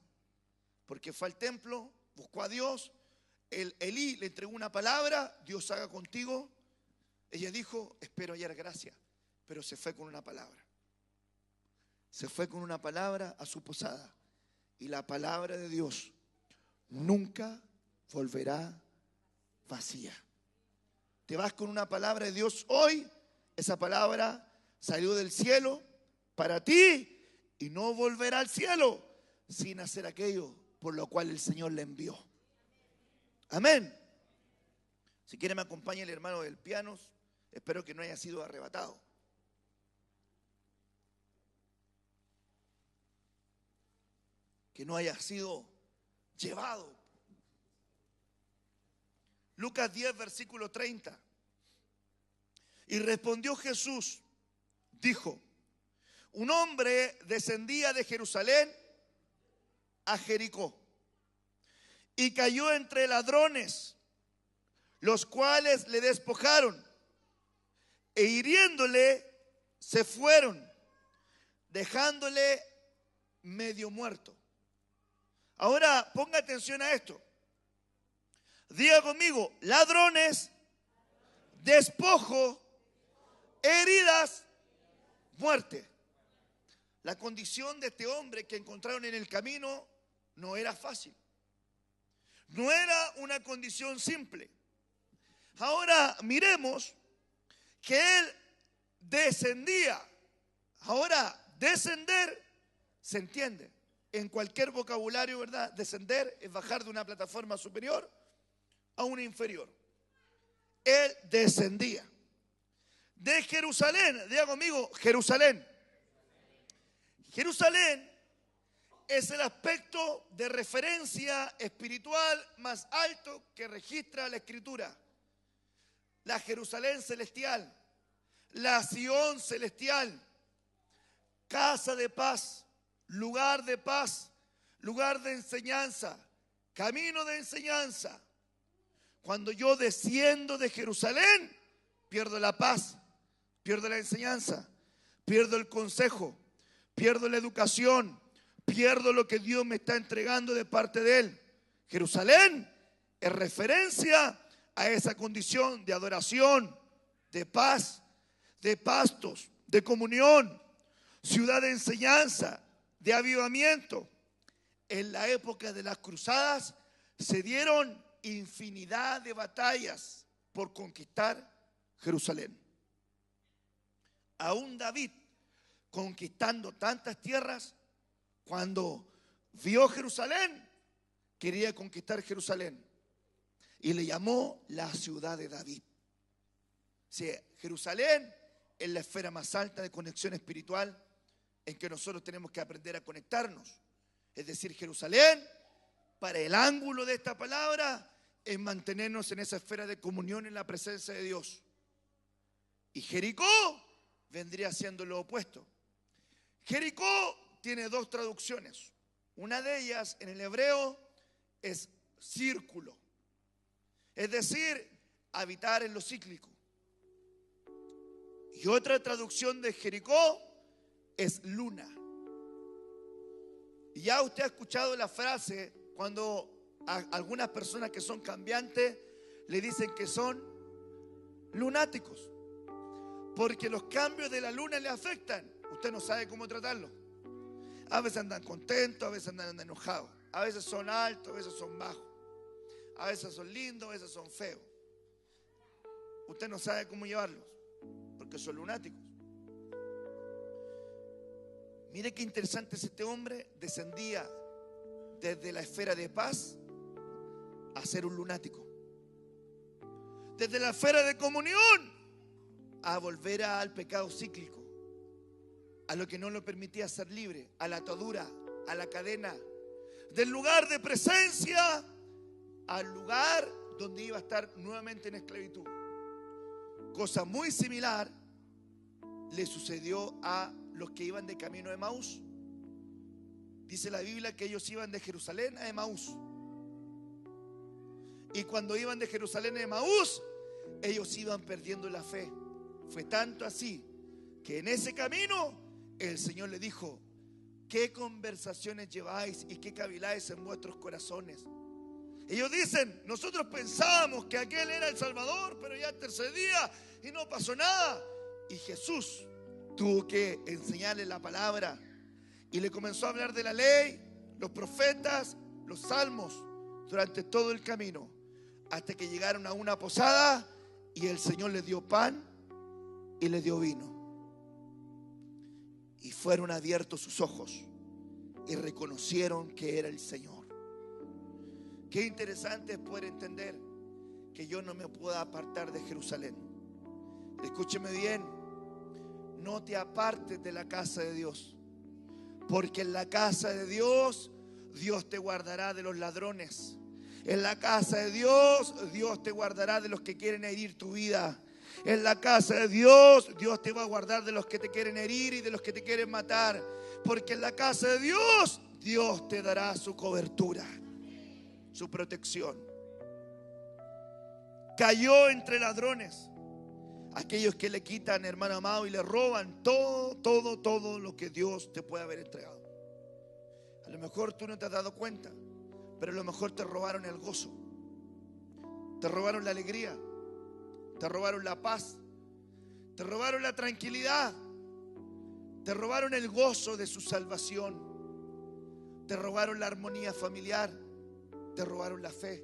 porque fue al templo, buscó a Dios, Elí le entregó una palabra, Dios haga contigo. Ella dijo, espero hallar gracia, pero se fue con una palabra. Se fue con una palabra a su posada, y la palabra de Dios nunca volverá vacía. Te vas con una palabra de Dios hoy, esa palabra salió del cielo para ti y no volverá al cielo sin hacer aquello por lo cual el Señor le envió. Amén. Si quiere me acompaña el hermano del piano. Espero que no haya sido arrebatado. Que no haya sido llevado. Lucas 10, versículo 30. Y respondió Jesús, dijo, un hombre descendía de Jerusalén a Jericó y cayó entre ladrones, los cuales le despojaron e hiriéndole se fueron, dejándole medio muerto. Ahora ponga atención a esto. Diga conmigo, ladrones, despojo, heridas, muerte. La condición de este hombre que encontraron en el camino no era fácil. No era una condición simple. Ahora miremos que él descendía. Ahora, descender se entiende. En cualquier vocabulario, ¿verdad? Descender es bajar de una plataforma superior a una inferior. Él descendía de Jerusalén. Diga conmigo, Jerusalén. Jerusalén es el aspecto de referencia espiritual más alto que registra la Escritura. La Jerusalén celestial, la Sión celestial, casa de paz, lugar de paz, lugar de enseñanza, camino de enseñanza. Cuando yo desciendo de Jerusalén, pierdo la paz, pierdo la enseñanza, pierdo el consejo, pierdo la educación, pierdo lo que Dios me está entregando de parte de Él. Jerusalén es referencia a esa condición de adoración, de paz, de pastos, de comunión, ciudad de enseñanza, de avivamiento. En la época de las cruzadas se dieron infinidad de batallas por conquistar Jerusalén. Aún David, conquistando tantas tierras, cuando vio Jerusalén, quería conquistar Jerusalén y le llamó la ciudad de David. Sí, Jerusalén es la esfera más alta de conexión espiritual en que nosotros tenemos que aprender a conectarnos. Es decir, Jerusalén, para el ángulo de esta palabra, es mantenernos en esa esfera de comunión en la presencia de Dios. Y Jericó vendría siendo lo opuesto. Jericó tiene dos traducciones. Una de ellas en el hebreo es círculo, es decir, habitar en lo cíclico. Y otra traducción de Jericó es luna. Y ya usted ha escuchado la frase cuando a algunas personas que son cambiantes le dicen que son lunáticos, porque los cambios de la luna le afectan. Usted no sabe cómo tratarlo. A veces andan contentos, a veces andan enojados, a veces son altos, a veces son bajos, a veces son lindos, a veces son feos. Usted no sabe cómo llevarlos, porque son lunáticos. Mire qué interesante es este hombre. Descendía desde la esfera de paz a ser un lunático, desde la esfera de comunión a volver al pecado cíclico, a lo que no lo permitía ser libre, a la atadura, a la cadena, del lugar de presencia al lugar donde iba a estar nuevamente en esclavitud. Cosa muy similar le sucedió a los que iban de camino a Emaús. Dice la Biblia que ellos iban de Jerusalén a Emaús. Y cuando iban de Jerusalén a Emaús, ellos iban perdiendo la fe. Fue tanto así que en ese camino el Señor le dijo: ¿qué conversaciones lleváis y qué caviláis en vuestros corazones? Ellos dicen: nosotros pensábamos que aquel era el Salvador, pero ya el tercer día y no pasó nada. Y Jesús tuvo que enseñarle la palabra y le comenzó a hablar de la ley, los profetas, los salmos durante todo el camino, hasta que llegaron a una posada y el Señor les dio pan y les dio vino. Y fueron abiertos sus ojos y reconocieron que era el Señor. Qué interesante es poder entender que yo no me puedo apartar de Jerusalén. Escúcheme bien, no te apartes de la casa de Dios, porque en la casa de Dios, Dios te guardará de los ladrones. En la casa de Dios, Dios te guardará de los que quieren herir tu vida. En la casa de Dios, Dios te va a guardar de los que te quieren herir y de los que te quieren matar. Porque en la casa de Dios, Dios te dará su cobertura, su protección. Cayó entre ladrones, aquellos que le quitan, hermano amado, y le roban todo lo que Dios te puede haber entregado. A lo mejor tú no te has dado cuenta, pero a lo mejor te robaron el gozo, te robaron la alegría, te robaron la paz, te robaron la tranquilidad, te robaron el gozo de su salvación, te robaron la armonía familiar, te robaron la fe,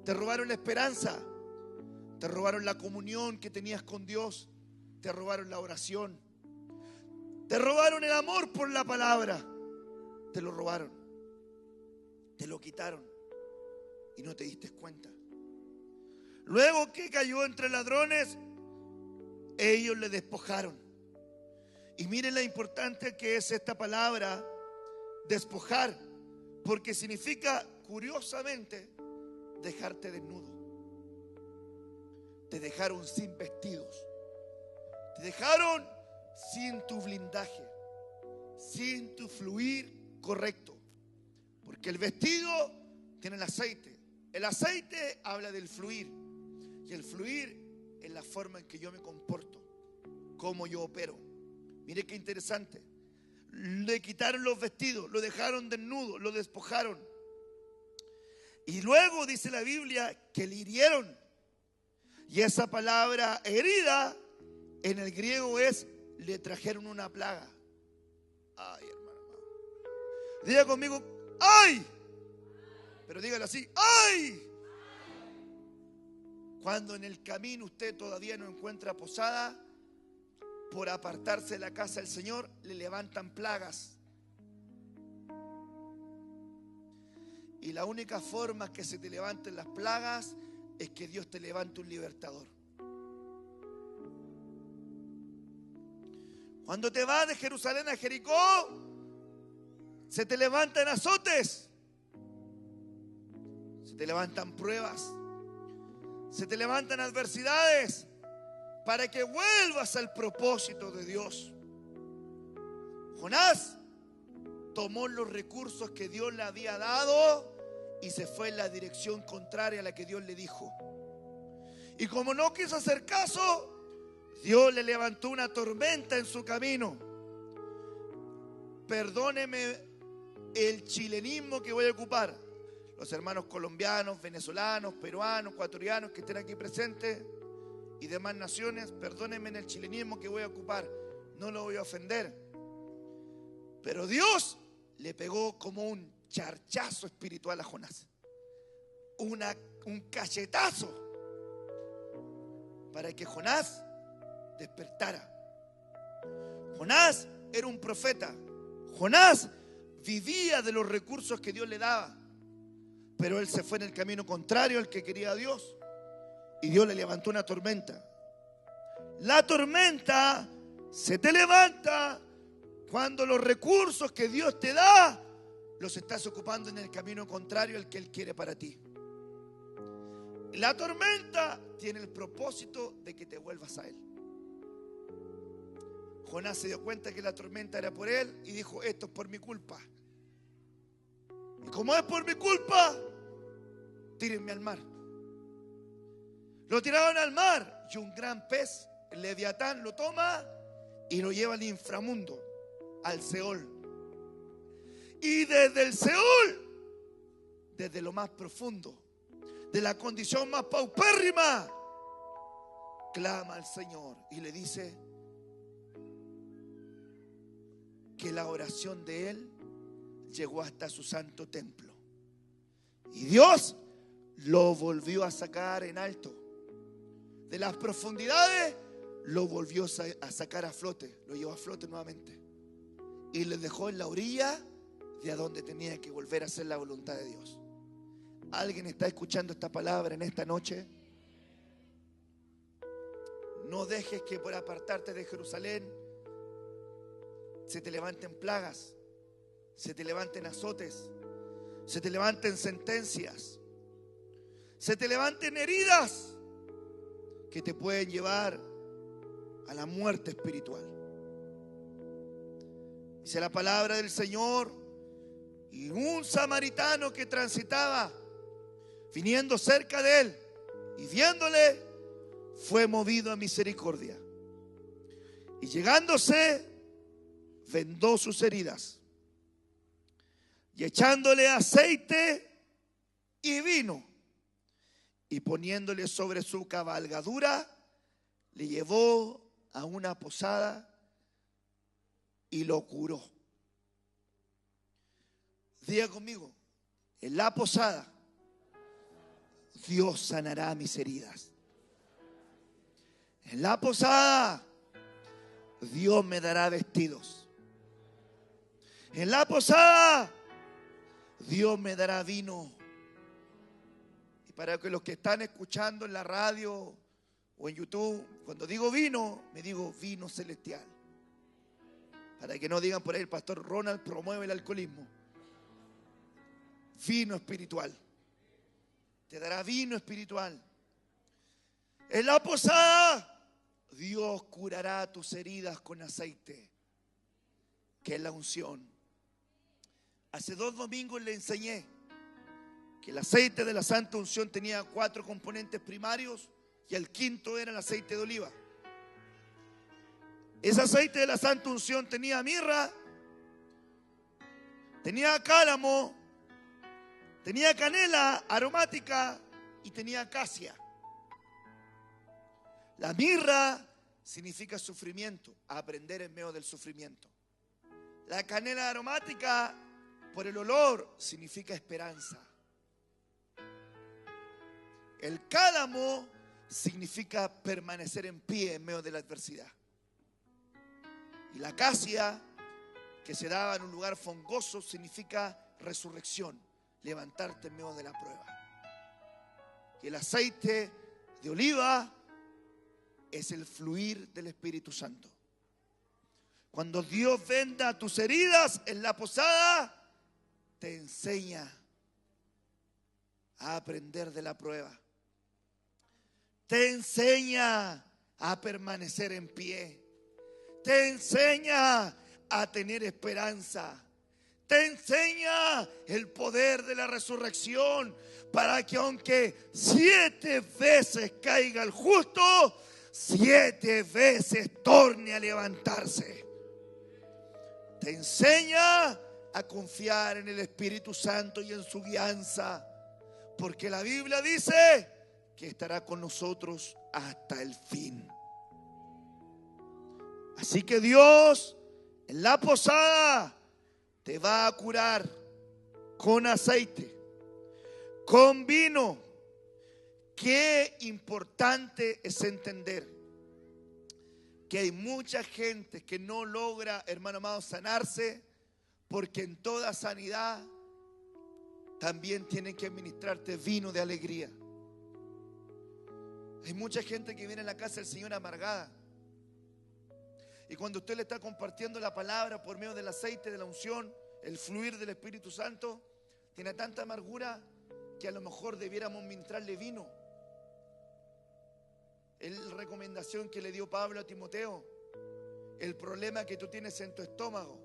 te robaron la esperanza, te robaron la comunión que tenías con Dios, te robaron la oración, te robaron el amor por la palabra, te lo robaron, te lo quitaron y no te diste cuenta. Luego que cayó entre ladrones, ellos le despojaron. Y miren la importante que es esta palabra, despojar, porque significa, curiosamente, dejarte desnudo. Te dejaron sin vestidos, te dejaron sin tu blindaje, sin tu fluir correcto, porque el vestido tiene el aceite habla del fluir, y el fluir es la forma en que yo me comporto, cómo yo opero. Mire qué interesante. Le quitaron los vestidos, lo dejaron desnudo, lo despojaron. Y luego dice la Biblia que le hirieron. Y esa palabra herida en el griego es: le trajeron una plaga. Ay, hermano. Diga conmigo: ¡ay! Pero dígalo así: ¡ay! Cuando en el camino usted todavía no encuentra posada, por apartarse de la casa del Señor, le levantan plagas. Y la única forma que se te levanten las plagas es que Dios te levante un libertador. Cuando te vas de Jerusalén a Jericó, se te levantan azotes, se te levantan pruebas, se te levantan adversidades, para que vuelvas al propósito de Dios. Jonás tomó los recursos que Dios le había dado y se fue en la dirección contraria a la que Dios le dijo. Y como no quiso hacer caso, Dios le levantó una tormenta en su camino. Perdóneme el chilenismo que voy a ocupar. Los hermanos colombianos, venezolanos, peruanos, ecuatorianos que estén aquí presentes y demás naciones, perdónenme en el chilenismo que voy a ocupar. No lo voy a ofender. Pero Dios le pegó como un charchazo espiritual a Jonás. Un cachetazo para que Jonás despertara. Jonás era un profeta. Jonás vivía de los recursos que Dios le daba, pero él se fue en el camino contrario al que quería Dios, y Dios le levantó una tormenta. La tormenta se te levanta cuando los recursos que Dios te da los estás ocupando en el camino contrario al que Él quiere para ti. La tormenta tiene el propósito de que te vuelvas a Él. Jonás se dio cuenta que la tormenta era por él y dijo: esto es por mi culpa. Y como es por mi culpa, tírenme al mar. Lo tiraron al mar y un gran pez, el Leviatán, lo toma y lo lleva al inframundo, al Seol. Y desde el Seol, desde lo más profundo, de la condición más paupérrima, clama al Señor y le dice que la oración de él llegó hasta su santo templo. Y Dios lo volvió a sacar en alto. De las profundidades lo volvió a sacar a flote. Lo llevó a flote nuevamente. Y le dejó en la orilla de a donde tenía que volver a hacer la voluntad de Dios. ¿Alguien está escuchando esta palabra en esta noche? No dejes que por apartarte de Jerusalén se te levanten plagas, se te levanten azotes, se te levanten sentencias, se te levanten heridas que te pueden llevar a la muerte espiritual. Dice la palabra del Señor: y un samaritano que transitaba, viniendo cerca de él y viéndole, fue movido a misericordia, y llegándose vendó sus heridas, y echándole aceite y vino, y poniéndole sobre su cabalgadura, le llevó a una posada y lo curó. Diga conmigo: en la posada Dios sanará mis heridas. En la posada Dios me dará vestidos. En la posada Dios me dará vino. Y para que los que están escuchando en la radio o en YouTube, cuando digo vino, me digo vino celestial. Para que no digan por ahí: el pastor Ronald promueve el alcoholismo. Vino espiritual. Te dará vino espiritual. En la posada Dios curará tus heridas con aceite, que es la unción. Hace 2 domingos le enseñé que el aceite de la santa unción tenía 4 componentes primarios y el quinto era el aceite de oliva. Ese aceite de la santa unción tenía mirra, tenía cálamo, tenía canela aromática y tenía acacia. La mirra significa sufrimiento, aprender en medio del sufrimiento. La canela aromática, por el olor, significa esperanza. El cálamo significa permanecer en pie en medio de la adversidad. Y la acacia, que se daba en un lugar fangoso, significa resurrección, levantarte en medio de la prueba. Y el aceite de oliva es el fluir del Espíritu Santo. Cuando Dios venda tus heridas en la posada, te enseña a aprender de la prueba. Te enseña a permanecer en pie. Te enseña a tener esperanza. Te te enseña el poder de la resurrección para que aunque 7 veces caiga el justo, 7 veces torne a levantarse. Te enseña a confiar en el Espíritu Santo y en su guianza, porque la Biblia dice que estará con nosotros hasta el fin. Así que Dios en la posada te va a curar con aceite, con vino. Qué importante es entender que hay mucha gente que no logra, hermano amado, sanarse, porque en toda sanidad también tienen que administrarte vino de alegría. Hay mucha gente que viene a la casa del Señor amargada. Y cuando usted le está compartiendo la palabra por medio del aceite, de la unción, el fluir del Espíritu Santo, tiene tanta amargura que a lo mejor debiéramos ministrarle vino. Es la recomendación que le dio Pablo a Timoteo. El problema que tú tienes en tu estómago,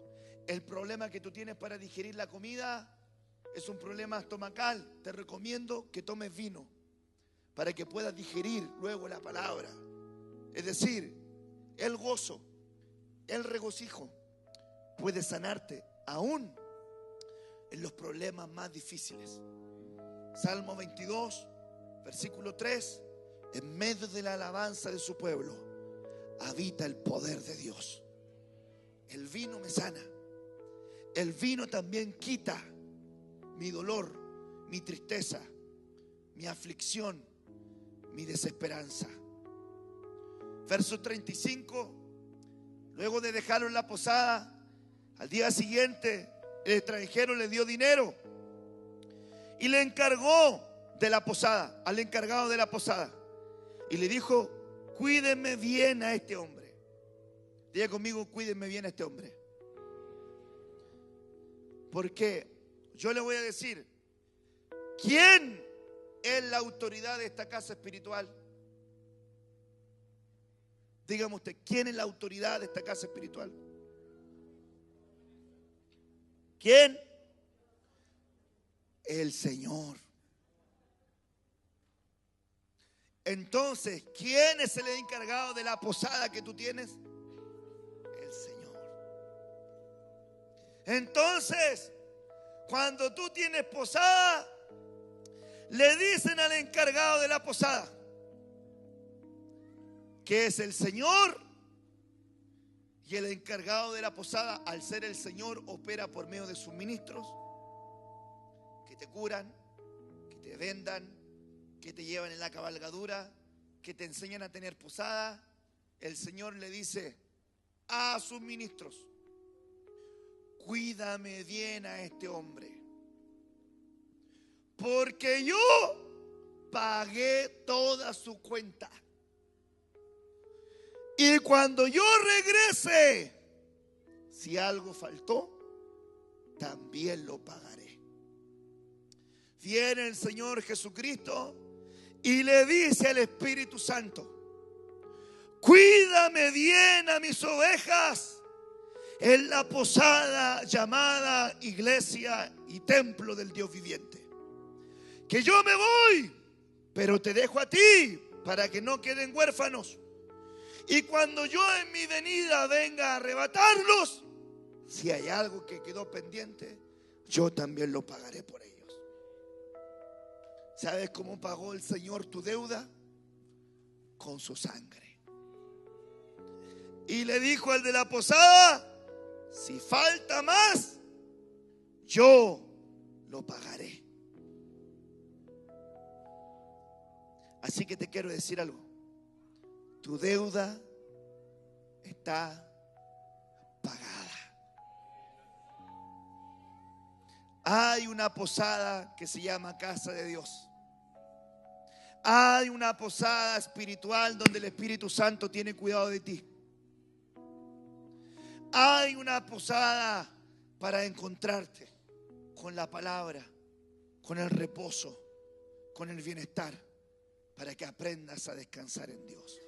el problema que tú tienes para digerir la comida, es un problema estomacal. Te recomiendo que tomes vino para que puedas digerir luego la palabra. Es decir, el gozo, el regocijo puede sanarte aún en los problemas más difíciles. Salmo 22, versículo 3. En medio de la alabanza de su pueblo habita el poder de Dios. El vino me sana. El vino también quita mi dolor, mi tristeza, mi aflicción, mi desesperanza. Verso 35. Luego de dejarlo en la posada, al día siguiente el extranjero le dio dinero y le encargó de la posada, al encargado de la posada, y le dijo: cuídeme bien a este hombre. Diga conmigo: cuídeme bien a este hombre. Porque yo le voy a decir, ¿quién es la autoridad de esta casa espiritual? Dígame usted, ¿quién es la autoridad de esta casa espiritual? ¿Quién? El Señor. Entonces, ¿quién es el encargado de la posada que tú tienes? El Señor. Entonces, cuando tú tienes posada, le dicen al encargado de la posada, que es el Señor, y el encargado de la posada, al ser el Señor, opera por medio de sus ministros, que te curan, que te vendan, que te llevan en la cabalgadura, que te enseñan a tener posada. El Señor le dice a sus ministros: cuídame bien a este hombre, porque yo pagué toda su cuenta. Y cuando yo regrese, si algo faltó, también lo pagaré. Viene el Señor Jesucristo y le dice al Espíritu Santo: cuídame bien a mis ovejas en la posada llamada iglesia y templo del Dios viviente. Que yo me voy, pero te dejo a ti para que no queden huérfanos. Y cuando yo en mi venida venga a arrebatarlos, si hay algo que quedó pendiente, yo también lo pagaré por ellos. ¿Sabes cómo pagó el Señor tu deuda? Con su sangre. Y le dijo al de la posada: si falta más, yo lo pagaré. Así que te quiero decir algo. Tu deuda está pagada. Hay una posada que se llama Casa de Dios. Hay una posada espiritual donde el Espíritu Santo tiene cuidado de ti. Hay una posada para encontrarte con la palabra, con el reposo, con el bienestar, para que aprendas a descansar en Dios.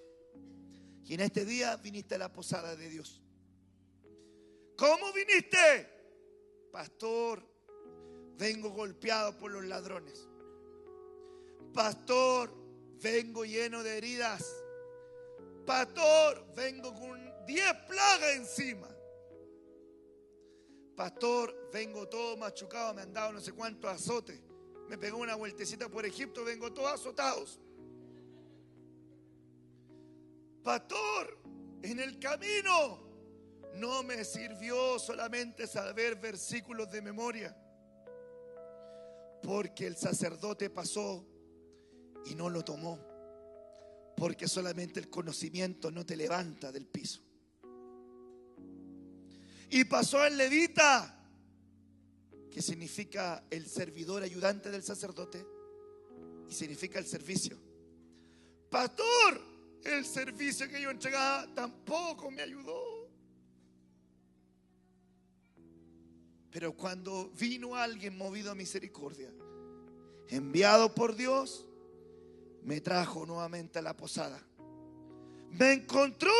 Y en este día viniste a la posada de Dios. ¿Cómo viniste? pastor, vengo golpeado por los ladrones. Pastor, vengo lleno de heridas. Pastor, vengo con 10 plagas encima. Pastor, vengo todo machucado, me han dado no sé cuántos azotes. Me pegó una vueltecita por Egipto, vengo todos azotados. Pastor, en el camino no me sirvió solamente saber versículos de memoria, porque el sacerdote pasó y no lo tomó, porque solamente el conocimiento no te levanta del piso. Y pasó el levita, que significa el servidor ayudante del sacerdote, y significa el servicio. Pastor, el servicio que yo entregaba tampoco me ayudó. Pero cuando vino alguien movido a misericordia, enviado por Dios, me trajo nuevamente a la posada. Me encontró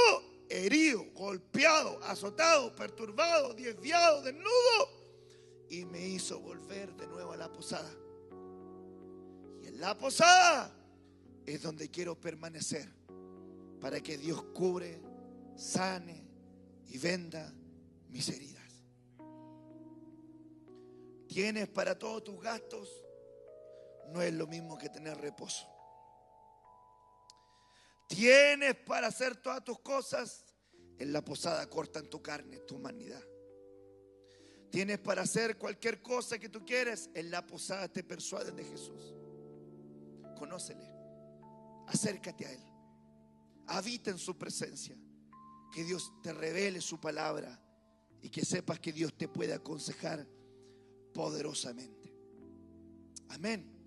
herido, golpeado, azotado, perturbado, desviado, desnudo, y me hizo volver de nuevo a la posada. Y en la posada es donde quiero permanecer, para que Dios cubre, sane y venda mis heridas. Tienes para todos tus gastos, no es lo mismo que tener reposo. Tienes para hacer todas tus cosas, en la posada cortan tu carne, tu humanidad. Tienes para hacer cualquier cosa que tú quieres, en la posada te persuaden de Jesús. Conócele, acércate a Él, habita en su presencia, que Dios te revele su palabra y que sepas que Dios te puede aconsejar poderosamente. Amén.